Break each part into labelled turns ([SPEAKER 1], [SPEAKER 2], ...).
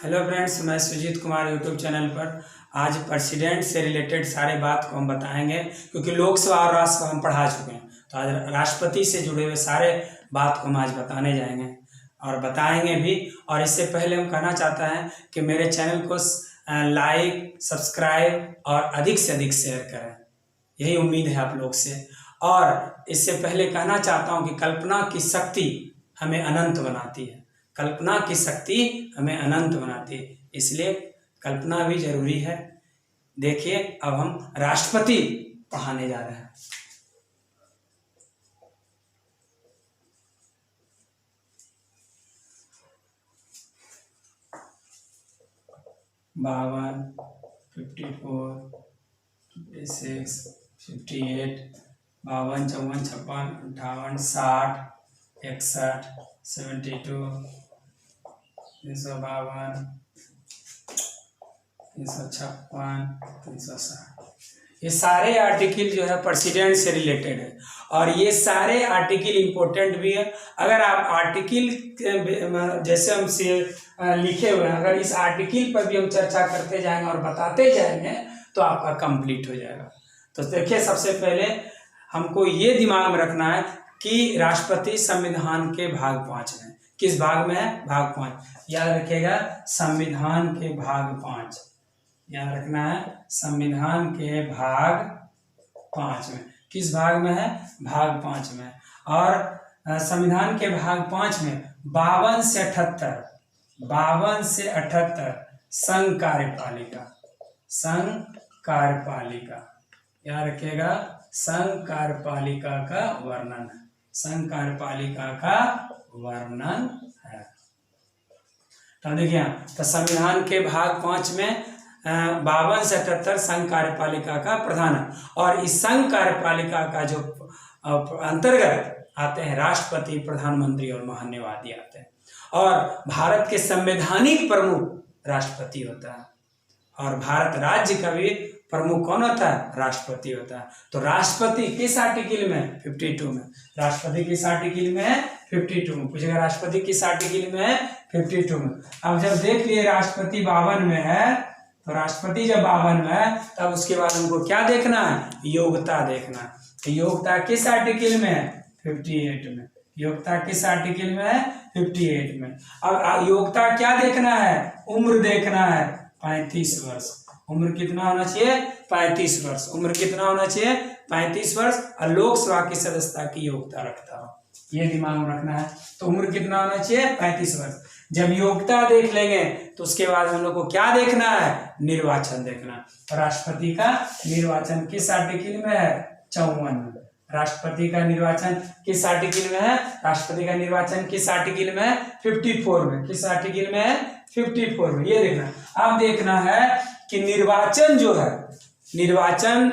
[SPEAKER 1] Hello friends, मैं Sujit Kumar YouTube channel पर आज प्रेसिडेंट से रिलेटेड सारे बात को हम बताएंगे, क्योंकि लोकसभा और राज्यसभा हम पढ़ा चुके हैं। तो आज राष्ट्रपति से जुड़े हुए सारे बात को हम आज बताने जाएंगे और बताएंगे भी। और इससे पहले हम कहना चाहता है कि मेरे चैनल को लाइक, सब्सक्राइब और अधिक से अधिक शेयर करें, यही उम्मीद है आप लोग से। और इससे पहले कहना चाहता हूँ कि कल्पना की शक्ति हमें अनंत बनाती है। कल्पना की शक्ति हमें अनंत बनाती है, इसलिए कल्पना भी जरूरी है। देखिए, अब हम राष्ट्रपति पढ़ाने जा रहे हैं। बावन, 54, 56, 58, 52, 54, 56, 58, 60, 61, 352, 356, 360। ये सारे आर्टिकल जो है प्रेसिडेंट से रिलेटेड है और ये सारे आर्टिकल इम्पोर्टेंट भी है। अगर आप आर्टिकल जैसे हम से लिखे हुए हैं, अगर इस आर्टिकल पर भी हम चर्चा करते जाएंगे और बताते जाएंगे तो आपका कंप्लीट हो जाएगा। तो देखिए, सबसे पहले हमको ये दिमाग में रखना है कि राष्ट्रपति संविधान के भाग 5 में, किस भाग में है? भाग 5। याद रखिएगा, संविधान के भाग 5 याद रखना है। संविधान के भाग 5 में, किस भाग में है? भाग 5 में। और संविधान के भाग 5 में 52 से 78 संघ कार्यपालिका, संघ कार्यपालिका याद रखिएगा, संघ कार्यपालिका का वर्णन है। संघ कार्यपालिका का वर्णन है। तो देखिए, तो संविधान के भाग 5 में 52 से 78 संघ कार्यपालिका का प्रधान है। और इस संघ कार्यपालिका का जो अंतर्गत आते हैं राष्ट्रपति, प्रधानमंत्री और महान्यायवादी आते हैं। और भारत के संवैधानिक प्रमुख राष्ट्रपति होता है और भारत राज्य का भी प्रमुख कौन होता है? राष्ट्रपति होता है। तो राष्ट्रपति किस आर्टिकल में? 52 में। राष्ट्रपति किस आर्टिकल में है? 52 में। पूछेगा राष्ट्रपति किस आर्टिकल में है? 52 में। अब जब देख लिए राष्ट्रपति 52 में है, तो राष्ट्रपति जब 52 में है तब उसके बाद हमको क्या देखना है? योग्यता देखना है। तो योग्यता किस आर्टिकल में है? 58 में। योग्यता किस आर्टिकल में है? 58 में। अब योग्यता क्या देखना है? उम्र देखना है 35 वर्ष। उम्र कितना होना चाहिए? 35 वर्ष। उम्र कितना होना चाहिए? 35 वर्ष। और लोकसभा की सदस्यता की योग्यता रखता हो, ये दिमाग में रखना है। तो उम्र कितना होना चाहिए? 35 वर्ष। जब योग्यता देख लेंगे तो उसके बाद हम लोग को क्या देखना है? निर्वाचन देखना। तो राष्ट्रपति का निर्वाचन किस आर्टिकल में है? 54 में। राष्ट्रपति का निर्वाचन किस आर्टिकल में है? राष्ट्रपति का निर्वाचन किस आर्टिकल में है? 54 में। किस आर्टिकल में है? 54 में। ये देखना। अब देखना है कि निर्वाचन जो है, निर्वाचन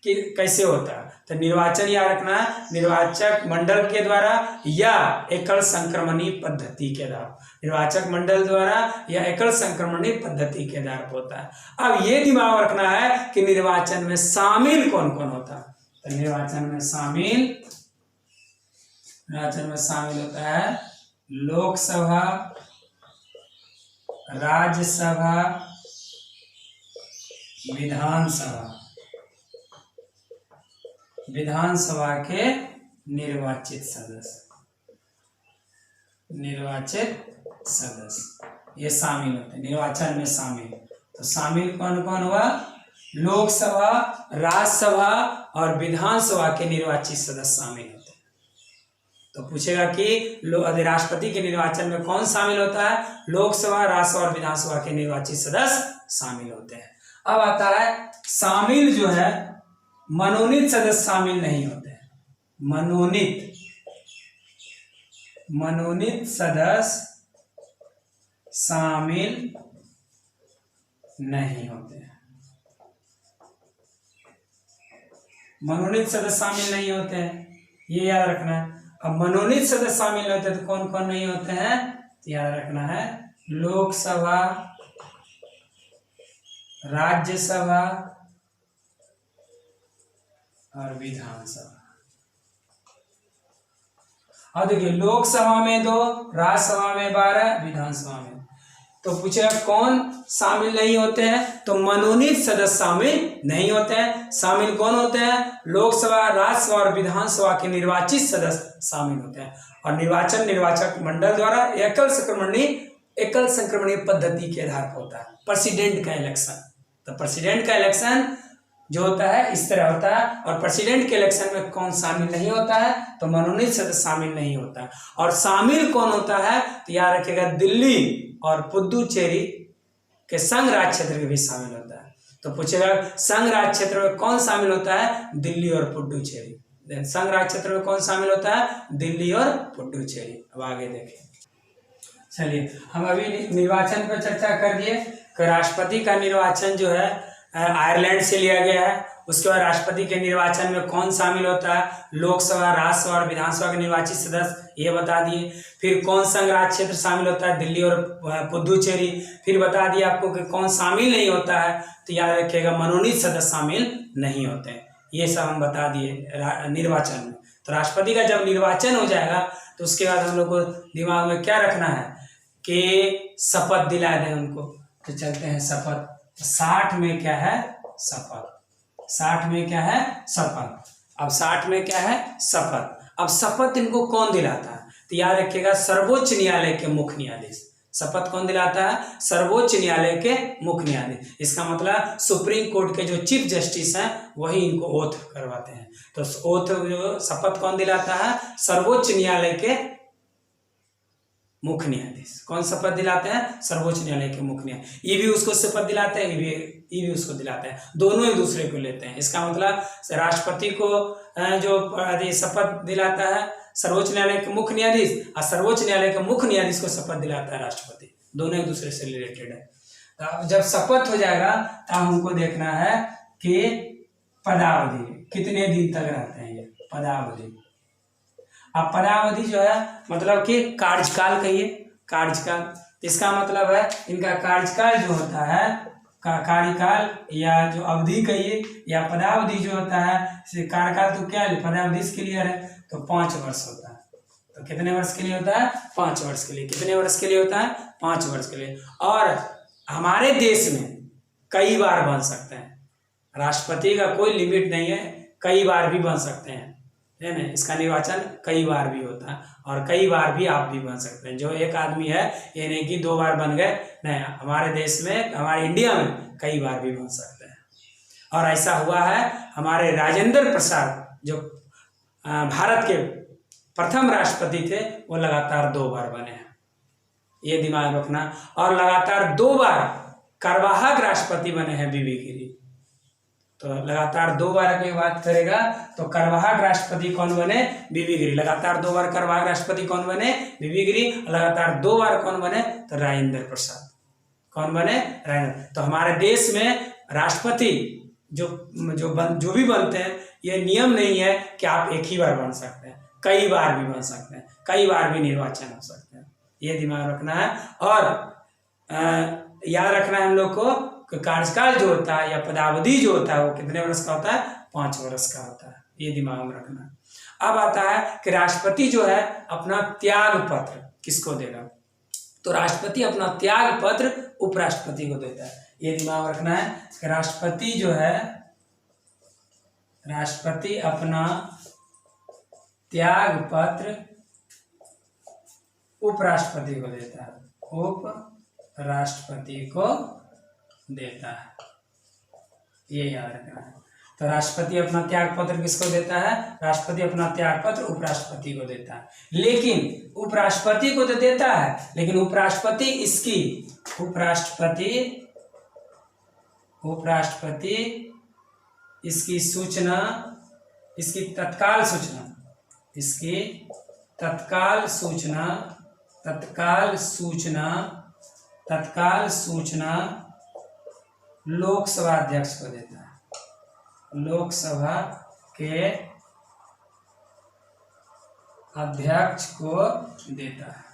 [SPEAKER 1] कैसे होता है? तो निर्वाचन याद रखना है, निर्वाचक मंडल के द्वारा या एकल संक्रमणीय पद्धति के द्वारा। निर्वाचक मंडल द्वारा या एकल संक्रमणीय पद्धति के द्वारा होता है। अब ये दिमाग रखना है कि निर्वाचन में शामिल कौन कौन होता है। तो निर्वाचन में शामिल होता है लोकसभा, राज्यसभा, विधानसभा। विधानसभा के निर्वाचित सदस्य ये शामिल होते हैं निर्वाचन में शामिल। तो शामिल कौन कौन हुआ? लोकसभा, राज्यसभा और विधानसभा के निर्वाचित सदस्य शामिल होते हैं। तो पूछेगा कि राष्ट्रपति के निर्वाचन में कौन शामिल होता है? लोकसभा, राज्यसभा और विधानसभा के निर्वाचित सदस्य शामिल होते हैं। अब आता है शामिल जो है, मनोनीत सदस्य शामिल नहीं होते हैं। मनोनीत सदस्य शामिल नहीं होते हैं। मनोनीत सदस्य शामिल नहीं होते हैं, ये याद रखना है। अब मनोनीत सदस्य शामिल होते हैं तो कौन कौन नहीं होते हैं? तो याद रखना है लोकसभा, राज्यसभा और विधानसभा। और देखिए, लोकसभा में 2, राज्यसभा में 12, विधानसभा में तो पूछेगा कौन शामिल नहीं होते हैं, तो मनोनीत सदस्य शामिल नहीं होते हैं। शामिल कौन होते हैं? लोकसभा, राज्यसभा और विधानसभा के निर्वाचित सदस्य शामिल होते हैं। और निर्वाचन निर्वाचक मंडल द्वारा एकल संक्रमणीय पद्धति के आधार पर होता है। प्रेसिडेंट का इलेक्शन, तो प्रेसिडेंट का इलेक्शन जो होता है इस तरह होता है। और प्रेसिडेंट के इलेक्शन में कौन शामिल नहीं होता है? तो मनोनीत सदस्य शामिल नहीं होता है। और शामिल कौन होता है? तो याद रखिएगा दिल्ली और पुदुचेरी के संघ राज्य क्षेत्र के भी शामिल होता है। तो पूछेगा संघ राज्य क्षेत्र में कौन शामिल होता है? दिल्ली और पुदुचेरी। संघ राज्य क्षेत्र में कौन शामिल होता है? दिल्ली और पुदुचेरी। अब आगे देखें। चलिए, हम अभी निर्वाचन पर चर्चा कर दिए कि राष्ट्रपति का निर्वाचन जो है आयरलैंड से लिया गया है। उसके बाद राष्ट्रपति के निर्वाचन में कौन शामिल होता है? लोकसभा, राज्यसभा और विधानसभा के निर्वाचित सदस्य, ये बता दिए। फिर कौन संघ राज्य क्षेत्र शामिल होता है? दिल्ली और पुदुचेरी। फिर बता दिए आपको कि कौन शामिल नहीं होता है, तो याद रखिएगा मनोनीत सदस्य शामिल नहीं होते हैं। ये सब हम बता दिए निर्वाचन में। तो राष्ट्रपति का जब निर्वाचन हो जाएगा तो उसके बाद हम लोग को दिमाग में क्या रखना है कि शपथ दिला दें उनको। तो चलते हैं शपथ। 60 में क्या है? शपथ। 60 में क्या है? शपथ। अब 60 में क्या है? शपथ। अब शपथ इनको कौन दिलाता है? तो याद रखिएगा सर्वोच्च न्यायालय के मुख्य न्यायाधीश। शपथ कौन दिलाता है? सर्वोच्च न्यायालय के मुख्य न्यायाधीश। इसका मतलब सुप्रीम कोर्ट के जो चीफ जस्टिस हैं वही इनको ओथ करवाते हैं। तो ओथ जो शपथ कौन दिलाता है? सर्वोच्च न्यायालय के मुख्य न्यायाधीश। कौन शपथ दिलाते हैं? सर्वोच्च न्यायालय के मुख्य न्यायाधीश। ये भी उसको शपथ दिलाते हैं, ये भी उसको दिलाते हैं, दोनों एक दूसरे को लेते हैं। इसका मतलब राष्ट्रपति को जो शपथ दिलाता है सर्वोच्च न्यायालय के मुख्य न्यायाधीश, और सर्वोच्च न्यायालय के मुख्य न्यायाधीश को शपथ दिलाता है राष्ट्रपति। दोनों एक दूसरे से रिलेटेड है। तो जब शपथ हो जाएगा तब हमको देखना है कि पदावधि कितने दिन तक रहते हैं। ये पदावधि, अब पदावधि जो है मतलब कि कार्यकाल कहिए, कार्यकाल। इसका मतलब है इनका कार्यकाल जो होता है, कार्यकाल या जो अवधि कहिए या पदावधि जो होता है, कार्यकाल तो क्या है, पदावधि इसके लिए है तो 5 वर्ष होता है। तो कितने वर्ष के लिए होता है? 5 वर्ष के लिए। कितने वर्ष के लिए होता है? 5 वर्ष के लिए। और हमारे देश में कई बार बन सकते हैं। राष्ट्रपति का कोई लिमिट नहीं है, कई बार भी बन सकते हैं, है ना। इसका निर्वाचन कई बार भी होता है और कई बार भी आप भी बन सकते हैं। जो एक आदमी है ये नहीं कि 2 बार बन गए, नहीं, हमारे देश में, हमारे इंडिया में कई बार भी बन सकते हैं। और ऐसा हुआ है, हमारे राजेंद्र प्रसाद जो भारत के प्रथम राष्ट्रपति थे वो लगातार 2 बार बने हैं, ये दिमाग रखना। और लगातार 2 बार कार्यवाहक राष्ट्रपति बने हैं बीबी गिरी। तो लगातार 2 बार की बात करेगा तो कार्यवाहक राष्ट्रपति कौन बने? बीबी गिरी। लगातार 2 बार कार्यवाहक राष्ट्रपति कौन बने? बीबी गिरी। लगातार 2 बार कौन बने? तो राजेंद्र प्रसाद। कौन बने? राजेंद्र। तो हमारे देश में राष्ट्रपति जो भी बनते हैं, ये नियम नहीं है कि आप एक ही बार बन सकते हैं, कई बार भी बन सकते हैं, कई बार भी निर्वाचन हो सकते हैं, ये दिमाग रखना है। और याद रखना है हम लोग को कार्यकाल जो होता है या पदावधि जो होता है वो कितने वर्ष का होता है? 5 वर्ष का होता है, ये दिमाग में रखना है। अब आता है कि राष्ट्रपति जो है अपना त्याग पत्र किसको देगा? तो राष्ट्रपति अपना त्याग पत्र उपराष्ट्रपति को देता है, ये दिमाग में रखना है कि राष्ट्रपति जो है, राष्ट्रपति अपना त्याग पत्र उपराष्ट्रपति को देता है, उपराष्ट्रपति को देता है, ये याद रखना है। तो राष्ट्रपति अपना त्याग पत्र किसको देता है? राष्ट्रपति अपना त्याग पत्र उपराष्ट्रपति को देता है। लेकिन उपराष्ट्रपति को तो देता है, लेकिन उपराष्ट्रपति इसकी सूचना, इसकी तत्काल सूचना लोकसभा अध्यक्ष को देता है, लोकसभा के अध्यक्ष को देता है।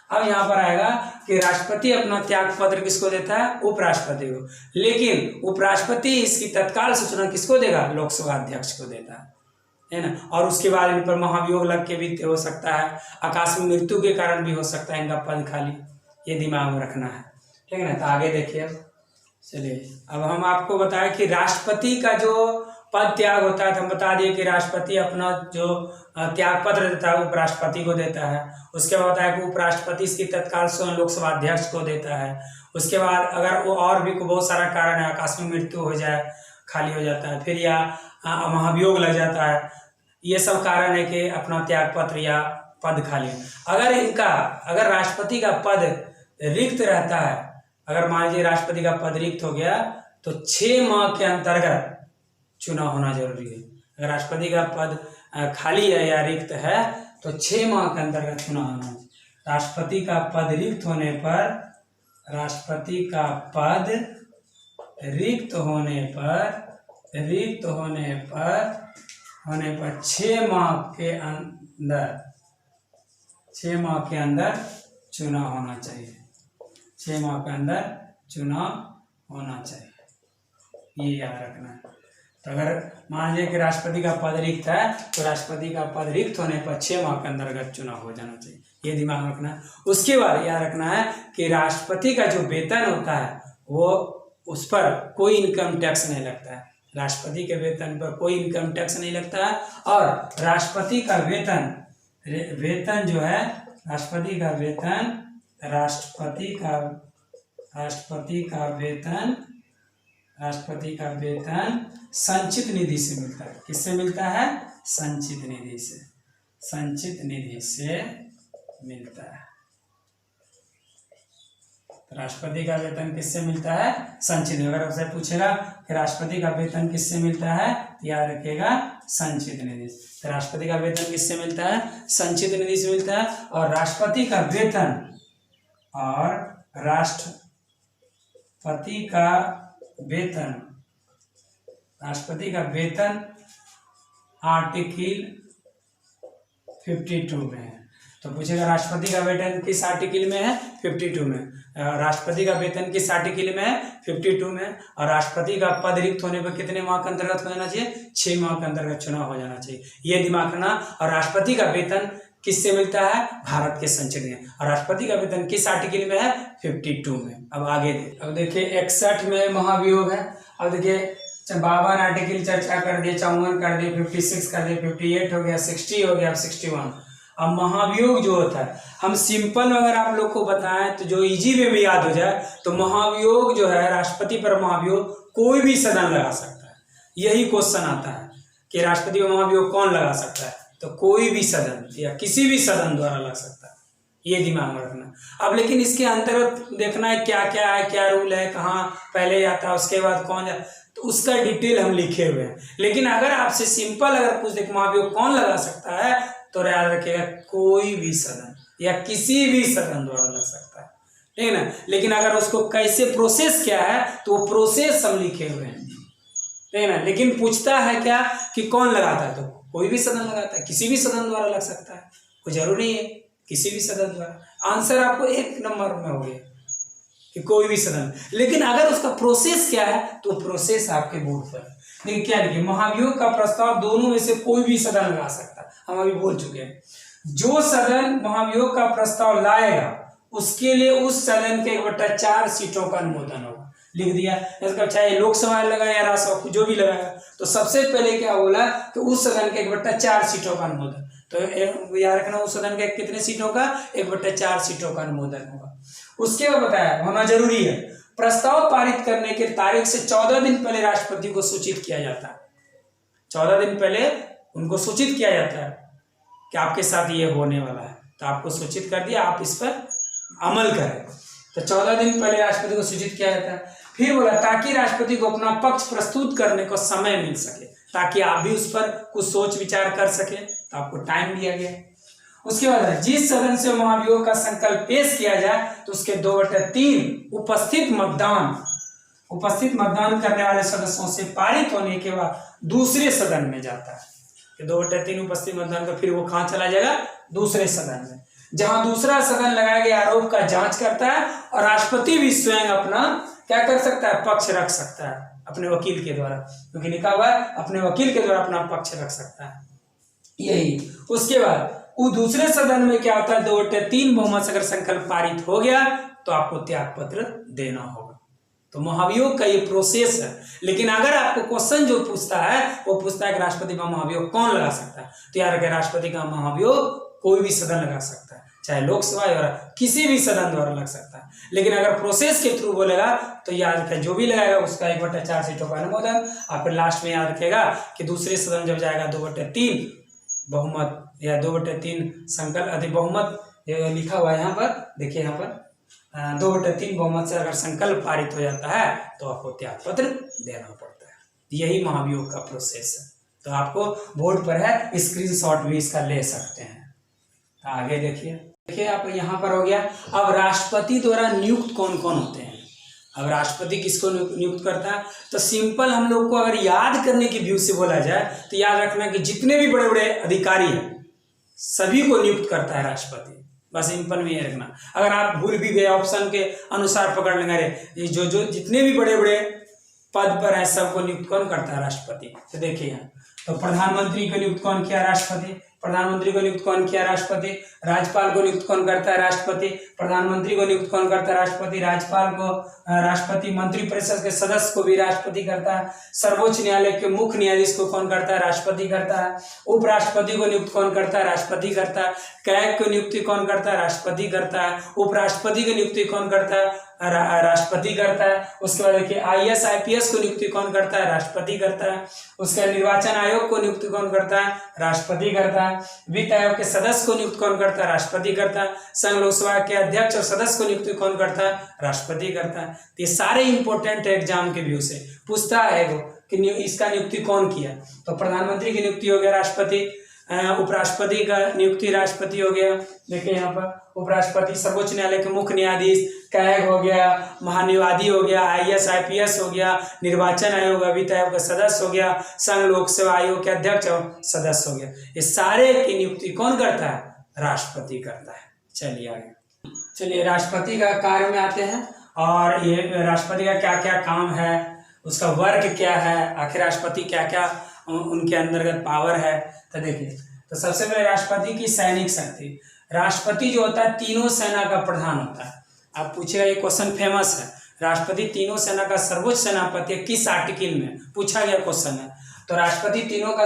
[SPEAKER 1] अब यहां पर आएगा कि राष्ट्रपति अपना त्याग पत्र किसको देता है? उपराष्ट्रपति को। लेकिन उपराष्ट्रपति इसकी तत्काल सूचना किसको देगा? लोकसभा अध्यक्ष को देता है। है ना। और उसके बाद इन पर महाभियोग लग के भी हो सकता है, आकस्मिक मृत्यु के कारण भी हो सकता है इनका पद खाली, ये दिमाग में रखना है, ठीक है ना। तो आगे देखिए, अब चलिए अब हम आपको बताएं कि राष्ट्रपति का जो पद त्याग होता है, तो हम बता दिए कि राष्ट्रपति अपना जो त्याग पत्र देता है उपराष्ट्रपति को देता है। उसके बाद बताया कि उपराष्ट्रपति इसकी तत्काल स्वयं लोकसभा अध्यक्ष को देता है। उसके बाद अगर वो और भी बहुत सारा कारण है, आकस्मिक मृत्यु हो जाए, खाली हो जाता है, फिर या महाभियोग लग जाता है, ये सब कारण है कि अपना त्याग पत्र या पद खाली। अगर राष्ट्रपति का पद रिक्त रहता है, अगर मान लीजिए राष्ट्रपति का पद रिक्त हो गया, तो 6 माह के अंतर्गत चुनाव होना जरूरी है। अगर राष्ट्रपति का पद खाली है या रिक्त है तो 6 माह के अंतर्गत चुनाव होना चाहिए। राष्ट्रपति का पद रिक्त होने पर 6 माह के अंदर चुनाव होना चाहिए। 6 माह के अंदर चुनाव होना चाहिए, ये याद रखना है। तो अगर मान लीजिए कि राष्ट्रपति का पद रिक्त है, तो राष्ट्रपति का पद रिक्त होने पर 6 माह के अंतर्गत चुनाव हो जाना चाहिए, ये दिमाग रखना है। उसके बाद याद रखना है कि राष्ट्रपति का जो वेतन होता है वो, उस पर कोई इनकम टैक्स नहीं लगता है। राष्ट्रपति के वेतन पर कोई इनकम टैक्स नहीं लगता है। और राष्ट्रपति का वेतन जो है, राष्ट्रपति का वेतन संचित निधि से मिलता है। किससे मिलता है? संचित निधि से मिलता है। तो राष्ट्रपति का वेतन किससे मिलता है? संचित निधि। अगर आपसे पूछेगा कि राष्ट्रपति का वेतन किससे मिलता है, तो याद रखिएगा संचित निधि। तो राष्ट्रपति का वेतन किससे मिलता है? संचित निधि से मिलता है। और राष्ट्रपति का वेतन आर्टिकल 52 में है। तो पूछेगा राष्ट्रपति का वेतन किस आर्टिकल में है? 52 में। राष्ट्रपति का वेतन किस आर्टिकल में है? 52 में। और राष्ट्रपति का पद रिक्त होने पर कितने माह के अंतर्गत हो जाना चाहिए? 6 माह के अंतर्गत चुनाव हो जाना चाहिए, ये दिमाग रखना। और राष्ट्रपति का वेतन किससे मिलता है? भारत के संचित में। और राष्ट्रपति का वेतन किस आर्टिकल में है? 52 में। अब आगे अब देखिए 61 में महाभियोग है। अब देखिए 52 आर्टिकल चर्चा कर दिए, 54 कर दिए, 56 कर दिए, 58 हो गया, 60 हो गया, 61। अब महाभियोग जो होता है, हम सिंपल अगर आप लोग को बताएं तो जो इजी वे में याद हो जाए, तो महाभियोग जो है, राष्ट्रपति पर महाभियोग कोई भी सदन लगा सकता है। यही क्वेश्चन आता है कि राष्ट्रपति पर महाभियोग कौन लगा सकता है, तो कोई भी सदन या किसी भी सदन द्वारा लग सकता है, ये दिमाग में रखना। अब लेकिन इसके अंतर्गत देखना है क्या क्या है, क्या रूल है, कहाँ पहले आता है, उसके बाद कौन जाता, तो उसका डिटेल हम लिखे हुए हैं। लेकिन अगर आपसे सिंपल अगर पूछ दे महाभियोग कौन लगा सकता है, तो याद रखिएगा कोई भी सदन या किसी भी सदन द्वारा लग सकता है, ठीक है ना। लेकिन अगर उसको कैसे प्रोसेस क्या है, तो वो प्रोसेस हम लिखे हुए हैं, ठीक है ना। लेकिन पूछता है क्या कि कौन लगाता है, तो कोई भी सदन लगाता है, किसी भी सदन द्वारा लग सकता है, कोई जरूरी है किसी भी सदन द्वारा। आंसर आपको 1 नंबर में हो गया कि कोई भी सदन। लेकिन अगर उसका प्रोसेस क्या है, तो प्रोसेस आपके बोर्ड पर देखिए क्या लिखिए, महाभियोग का प्रस्ताव दोनों में से कोई भी सदन लगा सकता है। हम अभी बोल चुके हैं, जो सदन महाभियोग का प्रस्ताव लाएगा उसके लिए उस सदन के 1/4 सीटों का अनुमोदन होगा। लिख दिया, इसका चाहे लोकसभा लगा या राज्यसभा जो भी लगाएगा, तो सबसे पहले क्या बोला कि उस सदन के 1/4 सीटों का अनुमोदन। तो याद रखना, उस सदन के कितने सीटों का? 1/4 सीटों का अनुमोदन होगा। उसके बाद बताया होना जरूरी है, प्रस्ताव पारित करने के तारीख से 14 दिन पहले राष्ट्रपति को सूचित किया जाता है। 14 दिन पहले उनको सूचित किया जाता है कि आपके साथ ये होने वाला है, तो आपको सूचित कर दिया, आप इस पर अमल करें। तो 14 दिन पहले राष्ट्रपति को सूचित किया जाता है। फिर बोला ताकि राष्ट्रपति को अपना पक्ष प्रस्तुत करने को समय मिल सके, ताकि आप भी उस पर कुछ सोच विचार कर सके, तो आपको टाइम दिया गया। उसके बाद जिस सदन से महाभियोग का संकल्प पेश किया जाए, तो उसके 2/3 उपस्थित मतदान करने वाले सदस्यों से पारित होने के बाद दूसरे सदन में जाता है। कि 2/3 उपस्थित मतदान का, फिर वो कहाँ चला जाएगा? दूसरे सदन में, जहां दूसरा सदन लगाए गए आरोप का जांच करता है। और राष्ट्रपति भी स्वयं अपना क्या कर सकता है? पक्ष रख सकता है अपने वकील के द्वारा, क्योंकि लिखा हुआ है अपने वकील के द्वारा अपना पक्ष रख सकता है। यही। उसके बाद वो दूसरे सदन में क्या होता है, 2/3 बहुमत से अगर संकल्प पारित हो गया तो आपको त्याग पत्र देना होगा। तो महाभियोग का ये प्रोसेस है। लेकिन अगर आपको क्वेश्चन जो पूछता है वो पूछता है कि राष्ट्रपति का महाभियोग कौन लगा सकता है, तो याद रखें राष्ट्रपति का महाभियोग कोई भी सदन लगा सकता है, चाहे लोकसभा या किसी भी सदन द्वारा लग सकता है। लेकिन अगर प्रोसेस के थ्रू बोलेगा तो याद रखें जो भी लगाएगा उसका 1/4 सीटों का अनुमोदन, और फिर लास्ट में याद रखेगा कि दूसरे सदन जब जाएगा 2/3 बहुमत या 2/3 संकल्प अधिक बहुमत, ये लिखा हुआ है यहाँ पर, देखिए यहाँ पर 2/3 बहुमत से अगर संकल्प पारित हो जाता है तो आपको त्याग पत्र देना पड़ता है। यही महाभियोग का प्रोसेस है। तो आपको बोर्ड पर है, स्क्रीनशॉट भी इसका ले सकते हैं। आगे देखिए आप यहाँ पर हो गया। अब राष्ट्रपति द्वारा नियुक्त कौन कौन होते हैं। अब राष्ट्रपति किसको नियुक्त करता है, तो सिंपल हम लोग को अगर याद करने की व्यू से बोला जाए तो याद रखना कि जितने भी बड़े बड़े अधिकारी हैं सभी को नियुक्त करता है राष्ट्रपति। बस सिंपल में ये रखना। अगर आप भूल भी गए ऑप्शन के अनुसार पकड़ लेंगे, ये जो जितने भी बड़े बड़े पद पर है सबको नियुक्त कौन करता है, राष्ट्रपति। तो देखिए यहाँ तो प्रधानमंत्री को नियुक्त कौन किया, राष्ट्रपति। प्रधानमंत्री को नियुक्त कौन किया, राष्ट्रपति। राज्यपाल को नियुक्त कौन करता है, राष्ट्रपति। प्रधानमंत्री को नियुक्त कौन करता है, राष्ट्रपति। राज्यपाल को राष्ट्रपति। मंत्रिपरिषद के सदस्य को भी राष्ट्रपति करता है। सर्वोच्च न्यायालय के मुख्य न्यायाधीश को कौन करता है, राष्ट्रपति करता है। उपराष्ट्रपति को नियुक्त कौन करता है, राष्ट्रपति करता है। कैग को नियुक्ति कौन करता है, राष्ट्रपति करता है। उपराष्ट्रपति की नियुक्ति कौन करता है, राष्ट्रपति करता है। उसके बाद देखिए IAS IPS को नियुक्ति कौन करता है, राष्ट्रपति करता है। उसके निर्वाचन आयोग को नियुक्ति कौन करता है, राष्ट्रपति करता है। वित्त आयोग के सदस्य को नियुक्त कौन करता है, राष्ट्रपति करता है। संघ लोकसभा के अध्यक्ष और सदस्य को नियुक्ति कौन करता है, राष्ट्रपति करता है। ये सारे इंपॉर्टेंट एग्जाम के व्यू से पूछता है वो कि इसका नियुक्ति कौन किया। तो प्रधानमंत्री की नियुक्ति हो गया राष्ट्रपति, उपराष्ट्रपति का नियुक्ति राष्ट्रपति हो गया। देखिए यहाँ पर उपराष्ट्रपति, सर्वोच्च न्यायालय के मुख्य न्यायाधीश, कैग हो गया, महान्यायवादी हो गया, IAS IPS हो गया, निर्वाचन आयोग, वित्त आयोग का सदस्य हो गया, संघ लोक सेवा आयोग के अध्यक्ष और सदस्य हो गया। ये सारे की नियुक्ति कौन करता है, राष्ट्रपति करता है। चलिए आगे, चलिए राष्ट्रपति का कार्य में आते हैं और ये राष्ट्रपति का क्या क्या काम है, उसका वर्क क्या है, आखिर राष्ट्रपति क्या क्या उनके अंतर्गत पावर है। तो देखिए तो सबसे पहले राष्ट्रपति की सैनिक शक्ति। राष्ट्रपति जो होता है तीनों सेना का प्रधान होता है। आप पूछेगा, ये क्वेश्चन फेमस है, राष्ट्रपति तीनों सेना का सर्वोच्च सेनापति किस आर्टिकल में पूछा गया क्वेश्चन है। तो राष्ट्रपति तीनों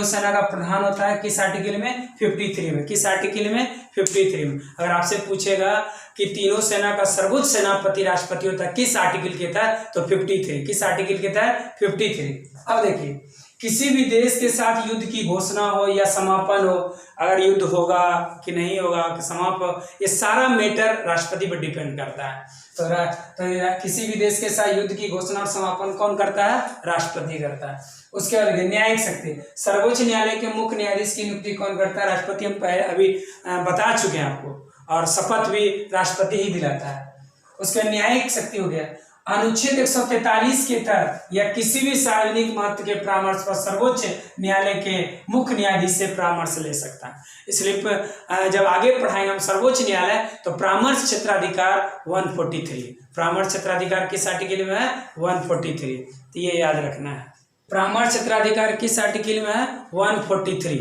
[SPEAKER 1] सेना का प्रधान होता है किस आर्टिकल में, 53 में। किस आर्टिकल में, 53 में। अगर आपसे पूछेगा कि तीनों सेना का सर्वोच्च सेनापति राष्ट्रपति होता है किस आर्टिकल के तहत, तो 53। किस आर्टिकल के तहत, 53। अब देखिए किसी भी देश के साथ युद्ध की घोषणा हो या समापन हो, अगर युद्ध होगा कि नहीं होगा कि समापन, ये सारा मैटर राष्ट्रपति पर डिपेंड करता है। तो किसी भी देश के साथ युद्ध की घोषणा और समापन कौन करता है, राष्ट्रपति करता है। उसके बाद न्यायिक शक्ति, सर्वोच्च न्यायालय के मुख्य न्यायाधीश की नियुक्ति कौन करता है, राष्ट्रपति। हम अभी बता चुके हैं आपको, और शपथ भी राष्ट्रपति ही दिलाता है। उसके न्यायिक शक्ति हो गया, अनुच्छेद 143 के तहत या किसी भी सार्वजनिक महत्व के परामर्श पर सर्वोच्च न्यायालय के मुख्य न्यायाधीश से परामर्श ले सकता है। इसलिए जब आगे पढ़ाएंगे हम सर्वोच्च न्यायालय, तो परामर्श क्षेत्राधिकार 143, परामर्श क्षेत्राधिकार किस आर्टिकल में है, 143। तो ये याद रखना है, परामर्श क्षेत्राधिकार किस आर्टिकल में है, 143।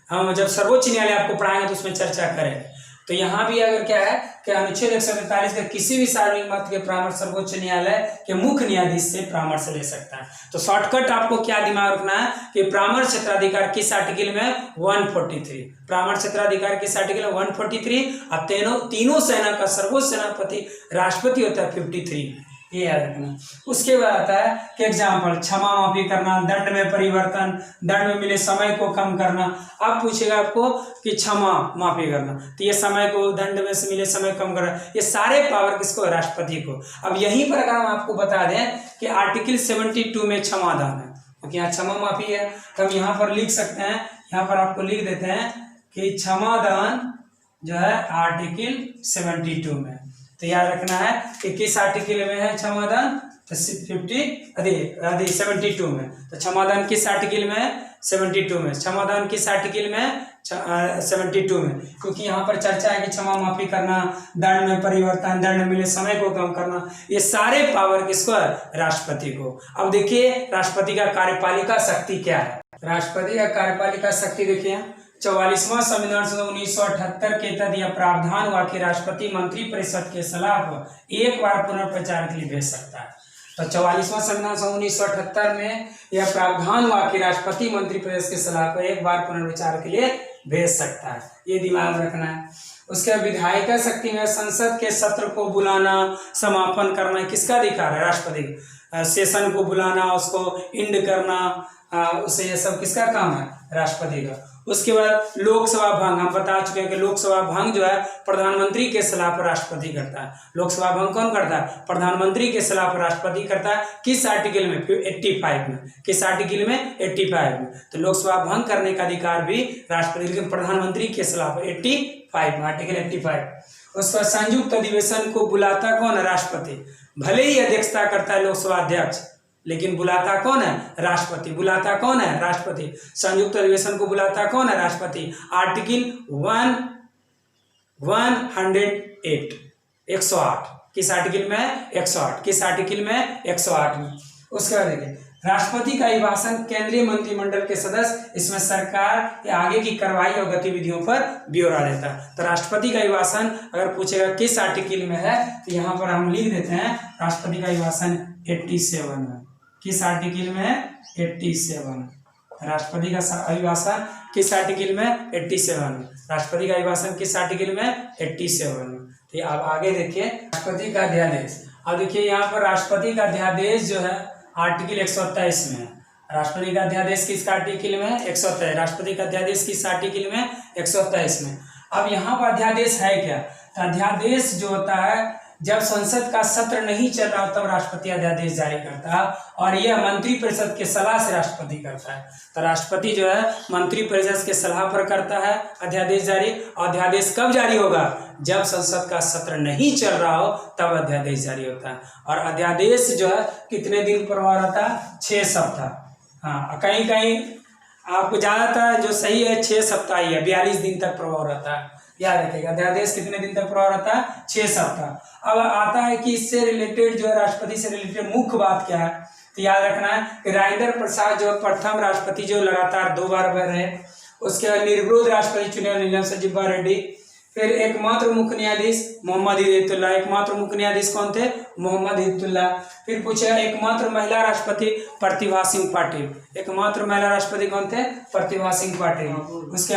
[SPEAKER 1] हम जब सर्वोच्च न्यायालय आपको पढ़ाएंगे तो उसमें चर्चा करेंगे। तो यहाँ भी अगर क्या है कि अनुच्छेद 143 का किसी भी सार्वजनिक महत्व के परामर्श सर्वोच्च न्यायालय के मुख्य न्यायाधीश से परामर्श ले सकता है। तो शॉर्टकट आपको क्या दिमाग रखना है कि परामर्श क्षेत्राधिकार किस आर्टिकल में, 143। परामर्श क्षेत्राधिकार किस आर्टिकल में, 143। अब तीनों सेना का सर्वोच्च सेनापति राष्ट्रपति होता है 53, ये याद रखना। उसके बाद आता है कि एग्जाम्पल, क्षमा माफी करना, दंड में परिवर्तन, दंड में मिले समय को कम करना। अब पूछेगा आपको कि क्षमा माफी करना, तो ये समय को, दंड में से मिले समय कम करना, ये सारे पावर किसको, राष्ट्रपति को। अब यहीं पर अगर हम आपको बता दें कि आर्टिकल 72 में क्षमादान है, क्योंकि यहाँ क्षमा माफी है, तो हम यहाँ पर लिख सकते हैं, यहाँ पर आपको लिख देते हैं कि क्षमादान जो है आर्टिकल 72 में। तो याद रखना है कि किस आर्टिकल में है क्षमादान, तो 72 में। तो क्षमादान किस आर्टिकल में है, 72 में। क्षमादान किस आर्टिकल में है, 72 में, क्योंकि यहाँ पर चर्चा है कि क्षमा माफी करना, दंड में परिवर्तन, दंड में मिले समय को कम करना, ये सारे पावर किसको है, राष्ट्रपति को। अब देखिए राष्ट्रपति का कार्यपालिका शक्ति क्या है। राष्ट्रपति का कार्यपालिका शक्ति देखिए, 44वां संविधान संशोधन 1978 के तहत यह प्रावधान हुआ कि राष्ट्रपति मंत्रिपरिषद के सलाह पर एक बार पुनर्प्रचार के लिए भेज सकता है। तो 44वां संविधान संशोधन 1978 में यह प्रावधान हुआ कि राष्ट्रपति मंत्रिपरिषद के सलाह पर एक बार पुनर्विचार के लिए भेज सकता है, ये दिमाग में रखना है। उसके विधायिका शक्ति में संसद के सत्र को बुलाना, समापन करना किसका अधिकार है? राष्ट्रपति। सेशन को बुलाना, उसको इंड करना, उसे ये सब किसका काम है? राष्ट्रपति का। उसके बाद लोकसभा भंग, हम बता चुके हैं कि लोकसभा भंग जो है प्रधानमंत्री के सलाह पर राष्ट्रपति करता है। लोकसभा भंग कौन करता है? प्रधानमंत्री के सलाह पर राष्ट्रपति करता है। किस आर्टिकल में? 85 में। किस आर्टिकल में? 85 में। तो लोकसभा भंग करने का अधिकार भी राष्ट्रपति, लेकिन प्रधानमंत्री के सलाह पर 85 में, आर्टिकल 85। उसका संयुक्त अधिवेशन को बुलाता कौन है? राष्ट्रपति। भले ही अध्यक्षता करता है लोकसभा अध्यक्ष, लेकिन बुलाता कौन है? राष्ट्रपति। बुलाता कौन है? राष्ट्रपति। संयुक्त अधिवेशन को बुलाता कौन है? राष्ट्रपति। आर्टिकल 108 108 किस आर्टिकल में? 108 किस आर्टिकल में? 108 में। उसके बाद देखिए, राष्ट्रपति का अभिभाषण केंद्रीय मंत्रिमंडल के सदस्य इसमें सरकार के आगे की कार्रवाई और गतिविधियों पर ब्यौरा देता है। तो राष्ट्रपति का अभिभाषण अगर पूछेगा किस आर्टिकल में है, तो यहाँ पर हम लिख देते हैं राष्ट्रपति का अभिभाषण 87 में। किस आर्टिकल में? 87। राष्ट्रपति का अभिभाषण किस आर्टिकल में? 87 में। राष्ट्रपति का अभिभाषण किस आर्टिकल में? 87 में। तो अब आगे देखिए राष्ट्रपति का अध्यादेश। अब देखिए यहाँ पर राष्ट्रपति का अध्यादेश जो है आर्टिकल 123 में है। राष्ट्रपति का अध्यादेश किस आर्टिकल में है? 123। राष्ट्रपति का अध्यादेश किस आर्टिकल में? 123 में। अब यहाँ पर अध्यादेश है क्या? तो अध्यादेश जो होता है, जब संसद का सत्र नहीं चल रहा तब राष्ट्रपति अध्यादेश जारी करता है, और यह मंत्रिपरिषद के सलाह से राष्ट्रपति करता है। तो राष्ट्रपति जो है मंत्रिपरिषद के सलाह पर करता है अध्यादेश जारी। अध्यादेश कब जारी होगा? जब संसद का सत्र नहीं चल रहा हो तब अध्यादेश जारी होता है। और अध्यादेश जो है कितने दिन प्रभाव रहता है? 6 सप्ताह। हाँ, कहीं कहीं आपको ज्यादातर जो सही है 6 सप्ताह ही है, 42 दिन तक प्रभाव रहता है। याद रखिएगा, अध्यादेश कितने दिन तक प्रभाव रहता है? 6 सप्ताह। अब आता है कि इससे रिलेटेड जो है राष्ट्रपति से रिलेटेड मुख्य बात क्या है, तो याद रखना है कि राजेंद्र प्रसाद जो प्रथम राष्ट्रपति जो लगातार 2 बार रहे। उसके बाद निर्विरोध राष्ट्रपति चुने नीलम संजीवा रेड्डी। फिर एकमात्र मुख्य न्यायाधीश मोहम्मद हिदायतुल्लाह। एकमात्र मुख्य न्यायाधीश कौन थे? मोहम्मद हिदायतुल्लाह। फिर पूछेगा एकमात्र महिला राष्ट्रपति प्रतिभा सिंह पाटिल। एकमात्र महिला राष्ट्रपति कौन थे? प्रतिभा सिंह पाटिल। उसके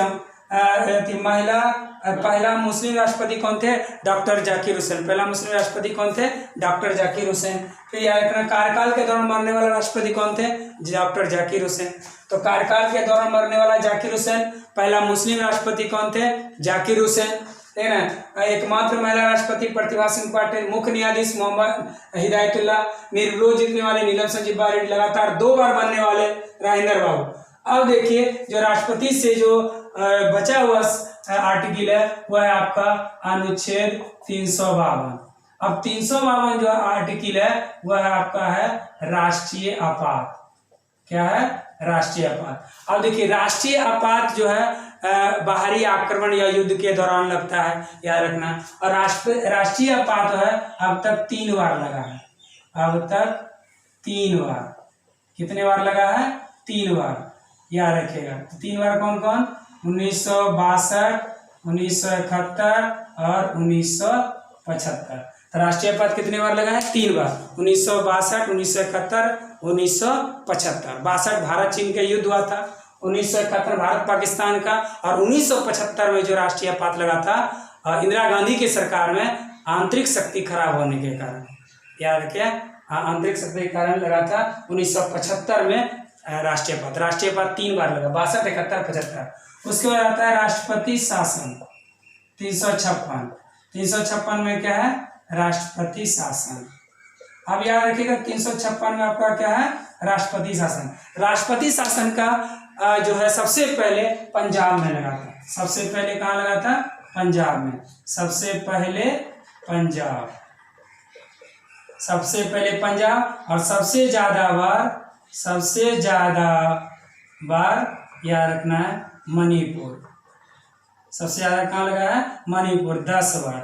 [SPEAKER 1] पहला मुस्लिम राष्ट्रपति कौन थे? डॉक्टर जाकिर हुसैन। पहला मुस्लिम राष्ट्रपति कौन थे? डॉक्टर जाकिर हुसैन। फिर याद रखना कार्यकाल के दौरान मरने वाला राष्ट्रपति कौन थे? डॉक्टर जाकिर हुसैन। तो कार्यकाल के दौरान मरने वाला जाकिर हुसैन। पहला मुस्लिम राष्ट्रपति कौन थे? जाकिर हुसैन, ठीक है ना। एकमात्र महिला राष्ट्रपति प्रतिभा सिंह पाटिल। मुख्य न्यायाधीश मोहम्मद हिदायतुल्लाह। निर्विरोध जीतने वाले नीलम संजीवा रेड्डी। लगातार 2 बार बनने वाले राजेंद्र बाबू। अब देखिए जो राष्ट्रपति से जो बचा हुआ आर्टिकल है वह है आपका अनुच्छेद 352। अब 352 जो आर्टिकल है वह आपका है राष्ट्रीय आपात। क्या है? राष्ट्रीय आपात। अब देखिए राष्ट्रीय आपात जो है बाहरी आक्रमण या युद्ध के दौरान लगता है, याद रखना। और राष्ट्रीय आपात है अब तक 3 बार लगा है। अब तक 3 बार। कितने बार लगा है? 3 बार, याद रखिएगा। 3 बार कौन कौन? 1962, 1971 और 1975। तो राष्ट्रीय आपात कितने बार लगा है? 3 बार। 1962, 1971, 1975। 62 भारत चीन का युद्ध हुआ था, 1971 भारत पाकिस्तान का, और 1975 में जो राष्ट्रीय आपात लगा था इंदिरा गांधी की सरकार में आंतरिक शक्ति खराब होने के कारण, याद रखिए, आंतरिक शक्ति के कारण लगा था 1975 में राष्ट्रीय आपात। राष्ट्रीय आपात 3 बार लगा, 62, 71, 75। उसके बाद आता है राष्ट्रपति शासन 356। 356 में क्या है? राष्ट्रपति शासन। अब याद रखिएगा 356 में आपका क्या है? राष्ट्रपति शासन। राष्ट्रपति शासन का जो है सबसे पहले पंजाब में लगा था। सबसे पहले कहाँ लगा था? पंजाब में। सबसे पहले पंजाब, सबसे पहले पंजाब। और सबसे ज्यादा बार याद रखना है मणिपुर। सबसे ज्यादा कहाँ लगा है? मणिपुर, 10 बार।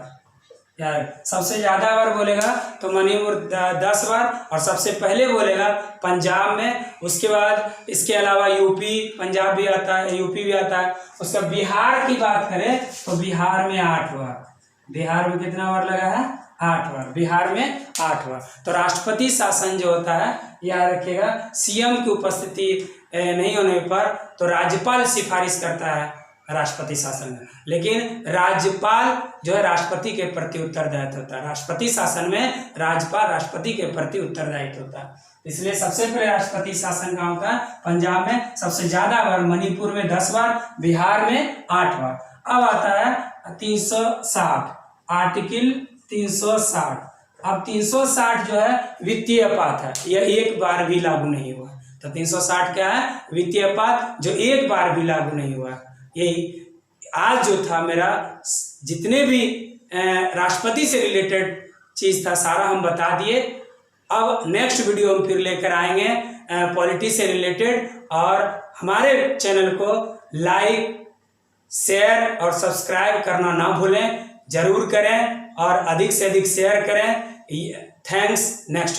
[SPEAKER 1] यार सबसे ज्यादा बार बोलेगा तो मणिपुर 10 बार, और सबसे पहले बोलेगा पंजाब में, उसके बाद इसके अलावा यूपी, पंजाब भी आता है, यूपी भी आता है। उसका बिहार की बात करें तो बिहार में 8 बार, बिहार में कितना बार लगा है? 8 बार, बिहार में 8 बार। तो राष्ट्रपति शासन जो होता है, याद रखिएगा, सीएम की उपस्थिति नहीं होने पर तो राज्यपाल सिफारिश करता है राष्ट्रपति शासन में, लेकिन राज्यपाल जो है राष्ट्रपति के प्रति उत्तरदायित्व होता है। राष्ट्रपति शासन में राज्यपाल राष्ट्रपति के प्रति उत्तरदायित्व होता है। इसलिए सबसे पहले राष्ट्रपति शासन कहाँ होता है? पंजाब में सबसे ज्यादा बार, मणिपुर में 10 बार, बिहार में 8 बार। अब आता है 360, आर्टिकल 360। अब 360 जो है वित्तीय अपराध है, यह एक बार भी लागू नहीं हुआ। तो 360 क्या है? वित्तीय अपराध जो एक बार भी लागू नहीं हुआ। यही आज जो था मेरा जितने भी राष्ट्रपति से रिलेटेड चीज था सारा हम बता दिए। अब नेक्स्ट वीडियो हम फिर लेकर आएंगे पॉलिटी से रिलेटेड, और हमारे चैनल को लाइक, शेयर और सब्सक्राइब करना ना भूलें, जरूर करें और अधिक से अधिक शेयर करें। थैंक्स। नेक्स्ट